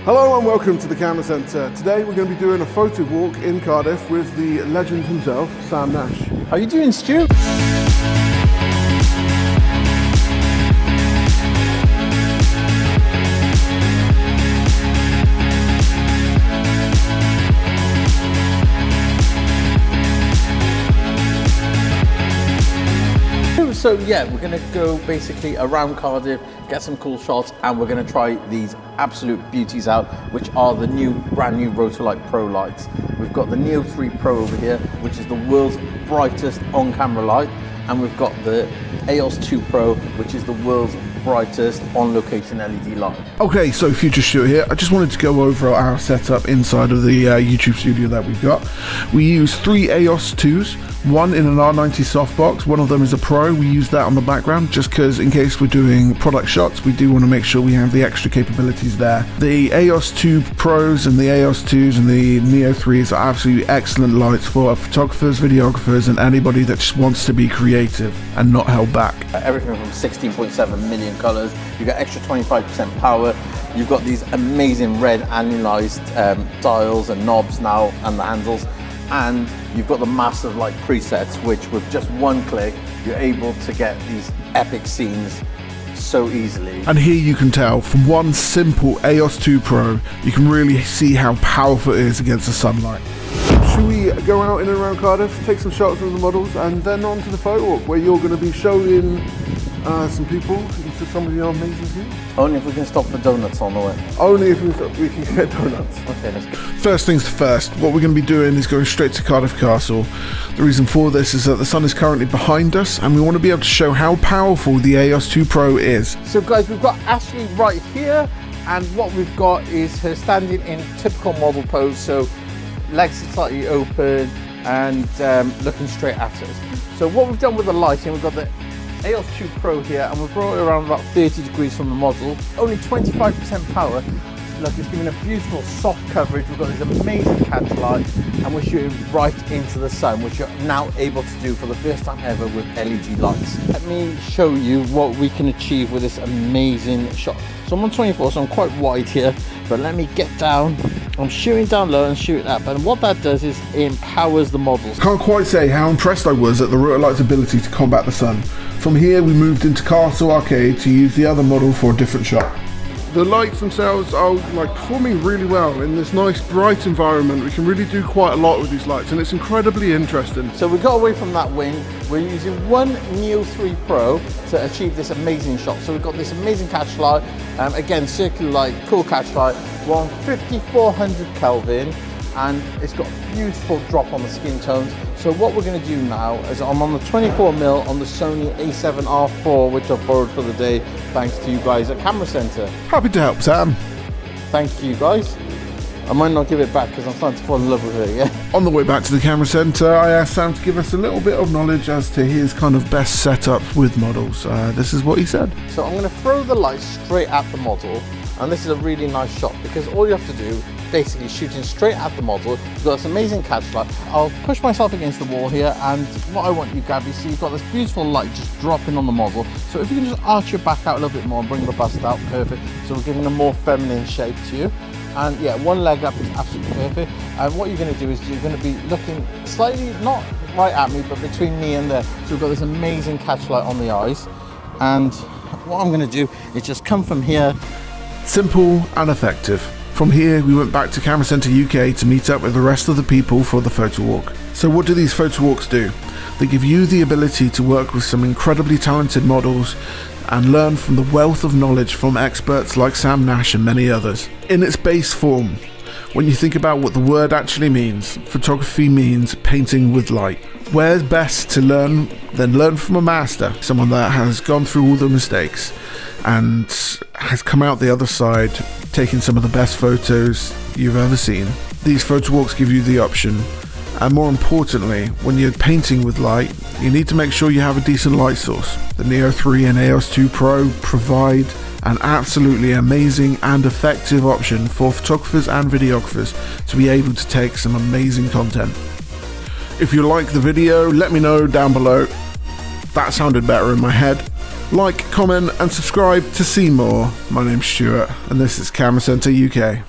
Hello and welcome to the Camera Centre. Today we're going to be doing a photo walk in Cardiff with the legend himself, Sam Nash. How are you doing, Stu? So yeah, we're going to go basically around Cardiff, get some cool shots, and we're going to try these absolute beauties out, which are the brand new Rotolight Pro lights. We've got the Neo 3 Pro over here, which is the world's brightest on-camera light, and we've got the EOS 2 Pro, which is the world's brightest on-location LED light. Okay, so Future Stuart here. I just wanted to go over our setup inside of the YouTube studio that we've got. We use 3 EOS 2s, one in an R90 softbox, one of them is a Pro. We use that on the background just because in case we're doing product shots, we do want to make sure we have the extra capabilities there. The EOS 2 Pros and the EOS 2s and the Neo 3s are absolutely excellent lights for photographers, videographers, and anybody that just wants to be creative and not held back. Everything from 16.7 million colors, you got extra 25% power, you've got these amazing red anodized dials and knobs now and the handles, and you've got the Master Light presets, which with just one click you're able to get these epic scenes so easily. And here you can tell from one simple EOS 2 Pro you can really see how powerful it is against the sunlight. Should we go out in and around Cardiff, take some shots of the models, and then on to the photo walk where you're going to be showing some people into some of your amazing views? Only if we can stop for donuts on the way. Only if we can get donuts. Okay, let's go. First things first, what we're going to be doing is going straight to Cardiff Castle. The reason for this is that the sun is currently behind us and we want to be able to show how powerful the EOS 2 Pro is. So guys, we've got Ashley right here, and what we've got is her standing in typical model pose, so legs slightly open and looking straight at us. So what we've done with the lighting, we've got the EOS 2 Pro here, and we've brought it around about 30 degrees from the model. Only 25% power. Look, it's giving a beautiful soft coverage. We've got this amazing catch light, and we're shooting right into the sun, which you're now able to do for the first time ever with LED lights. Let me show you what we can achieve with this amazing shot. So I'm on 24, so I'm quite wide here, but let me get down. I'm shooting down low and shooting up, and what that does is it empowers the models. Can't quite say how impressed I was at the Rotolight's ability to combat the sun. From here we moved into Castle Arcade to use the other model for a different shot. The lights themselves are performing really well in this nice bright environment. We can really do quite a lot with these lights and it's incredibly interesting. So we got away from that wind. We're using one Neo 3 Pro to achieve this amazing shot. So we've got this amazing catch light, again circular light, cool catch light. We're on 5400 Kelvin and it's got a beautiful drop on the skin tones. So what we're going to do now is I'm on the 24mm on the Sony A7R4, which I've borrowed for the day thanks to you guys at Camera Centre. Happy to help, Sam. Thank you guys. I might not give it back because I'm starting to fall in love with it, yeah. On the way back to the Camera Centre, I asked Sam to give us a little bit of knowledge as to his kind of best setups with models. This is what he said. So I'm going to throw the light straight at the model, and this is a really nice shot because all you have to do basically shooting straight at the model. You've got this amazing catch light. I'll push myself against the wall here, and what I want you, Gabby, see you've got this beautiful light just dropping on the model. So if you can just arch your back out a little bit more and bring the bust out, perfect. So we're giving a more feminine shape to you. And yeah, one leg up is absolutely perfect. And what you're going to do is you're going to be looking slightly, not right at me, but between me and there. So we've got this amazing catch light on the eyes. And what I'm going to do is just come from here. Simple and effective. From here, we went back to Camera Centre UK to meet up with the rest of the people for the photo walk. So what do these photo walks do? They give you the ability to work with some incredibly talented models and learn from the wealth of knowledge from experts like Sam Nash and many others. In its base form, when you think about what the word actually means, photography means painting with light. Where's best to learn than learn from a master, someone that has gone through all the mistakes and has come out the other side taking some of the best photos you've ever seen. These photo walks give you the option, and more importantly, when you're painting with light, you need to make sure you have a decent light source. The Neo 3 and EOS 2 Pro provide an absolutely amazing and effective option for photographers and videographers to be able to take some amazing content. If you like the video, let me know down below. That sounded better in my head. Like, comment and subscribe to see more. My name's Stuart and this is Camera Centre UK.